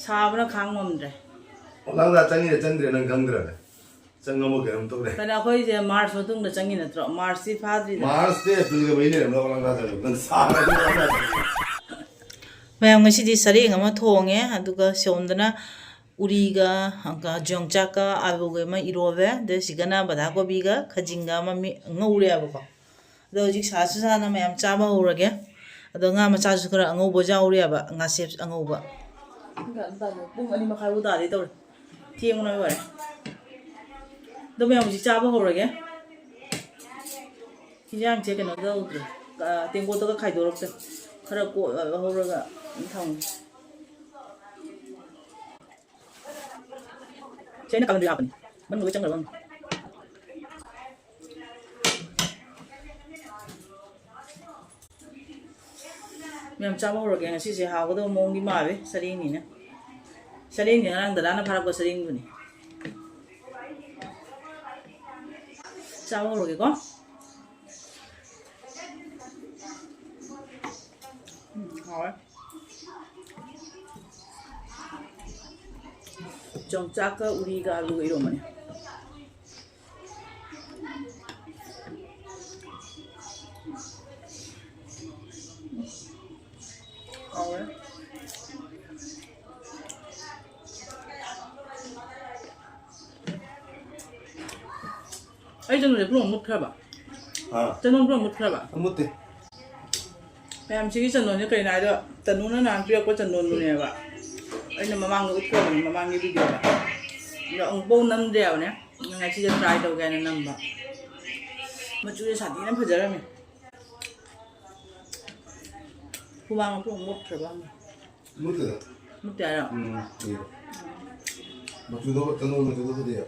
사브나 강몸드래. 올랑다 짱이네 짱들은 강들어. 짱어머 그럼 또 그래. 근데 거의 이제 마르스 호동도 짱이네 들어. 마르스 파드리. 마르스 때 불가 왜이래 올랑다 짱. 넌 사라도 mayam ngasi sareng ama thonge aduga siomdana uriga anka jongchaka abuga ma irobe de sigana badako biga khajinga ma ngaure abako do jik sasu sana mayam chaba urage ado nga ma chasu khara ngau boja ure aba nga sep ngau ba ga da no bum ani ma kharu da de to tieng na bare do mayam jik chaba urage kiyang je kana do tengo to ka khai dorok te khara ko horaga thong chế nó cầm được làm mình người trong rồi mình chăm bao rồi cái này sẽ hao cái đồ mông đi mà vậy Sareng này nè Sareng này đang đàn nó phải có Sareng rồi nè chăm bao rồi cái con hỏi Yongchak uriga alu erombagi. Rồi. Ấy chân này cũng một khắp à? Chân nó cũng một khắp à? một tí. Em chỉ chân nó như cái này thôi. Chân nó làm việc có chân nó này vậy. Anh mà mang cái cuộn mà mang cái video này, rồi ông bông năm đèo nhé, ngày chỉ fry đầu cái này nằm vào, mà chú ý sản thì nó phải giờ này, cô mang cũng một rồi băng, một đèo rồi, mà chú đó chân nó cái gì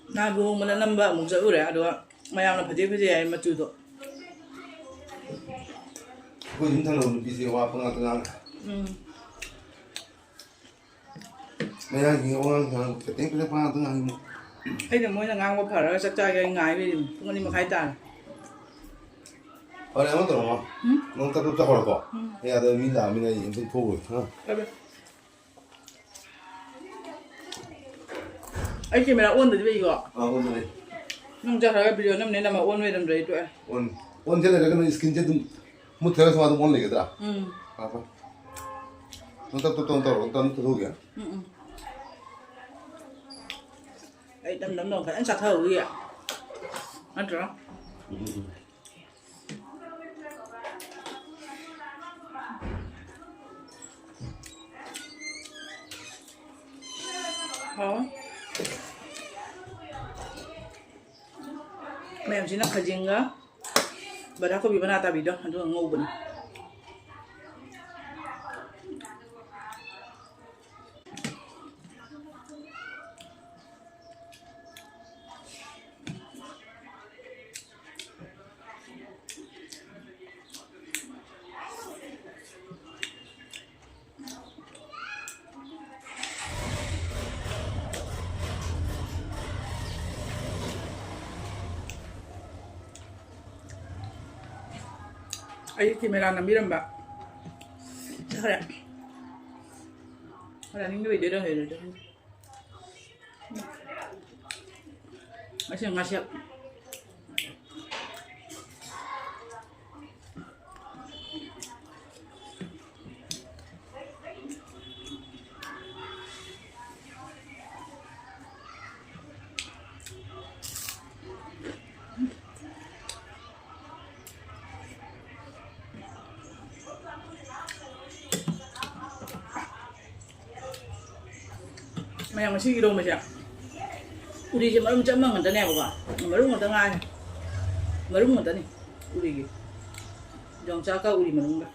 na bông mà nó nằm vào một chỗ rồi, đúng không? Mày làm là phải gì mà chú đó. 그 인터넷 비지 와 방아등아. 내가 이거 오늘 그냥 땡글에 방아등아. Ấy là mỗi lần ngang qua phở chắc chắn cái ngái về không có đi mà khai tàn. 어래 아무도 뭐. 넌 따로 딱 걸고. 야, 너 민다 민다 인도 보고. Ấy khi mày đã ôn rồi bây giờ. 오늘. Nhưng chắc là cái video năm nay là mà ôn về làm gì tụi em. 온 전에 내가 스킨 제도 뭐 대서 와도 못 내겠더라. 봐봐. 넌 들어오게. Ấy đâm rồi phải ăn sạch thử gì ạ. Ăn được không? Hả? Mẹ chỉ nó phải dừng á. Bà đã có bị banana bị đó, anh tôi ngô bình. Ấy thì mày làm biết không bạn? Sao đấy? Hay là những cái video đó thì được. Masih ngasih. Mày ăn xí đâu mà chả? Uri chỉ mới chấm người ta nè bà, mới lúc người ta ngay, mới lúc người ta nè, uri gì, Yongchak uri mà đúng không?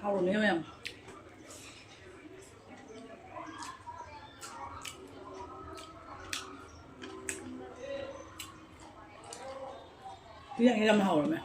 하루네 그냥. 그냥 이러면 하루네.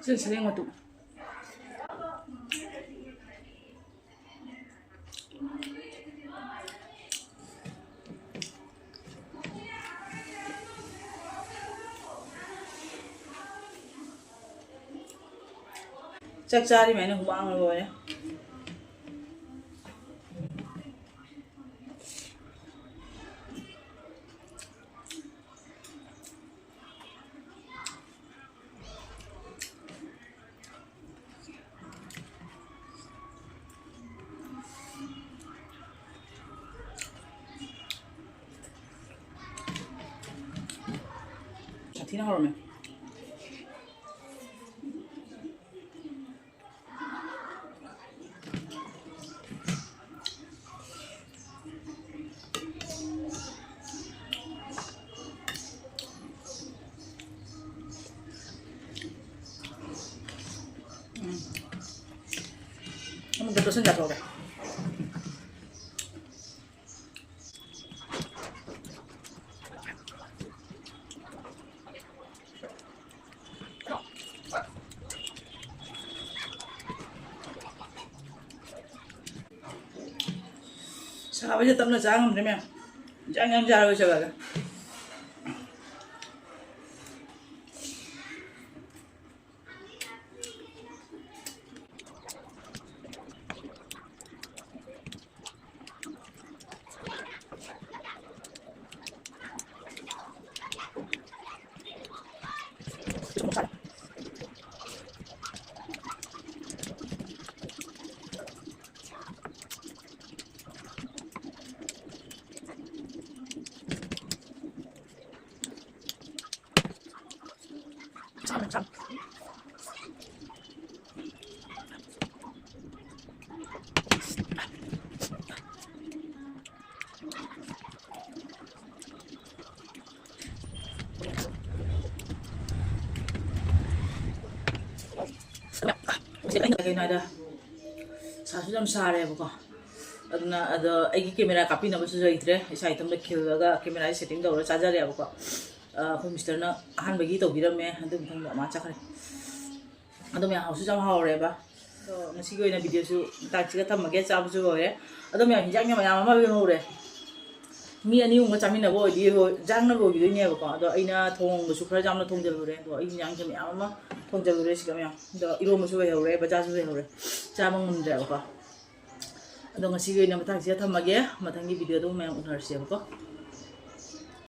진짜 잘된 것도. 짝짜리면은 후방을 보네. 자, 티나 그러면. 한번 더 손 잡아오래. 자, bây giờ tâm là trang không thấy mèo. Trang em ra rồi chờ cả. 참. Cái này đây, sao chúng ta xài đây bố? Aduna ada agi camera kapi na basu jai tre, isa item na khilaga camera setting da ora charger ya bố. Khoi Mr. na han bagi to biram me, adu mthang da ma chakre. Adu me house jam ha ore ba. So ngasi ko ina video su tak chiga tham mage cha bu ore. Adu me hinjang me ma ma bi ore. Mi ani ung cha mi na bo di ho jang na bo bi ne ba ko. Adu aina thong bu su khra jam na thong jal ore. Do ai hinjang che me ma thong jal ore siga me. Do iro mu su he ore, ba ja su he ore. Cha bang mun ja ba. Ado ngasi ko ina matang chiga tham mage, matang gi video do me unhar se ba ko.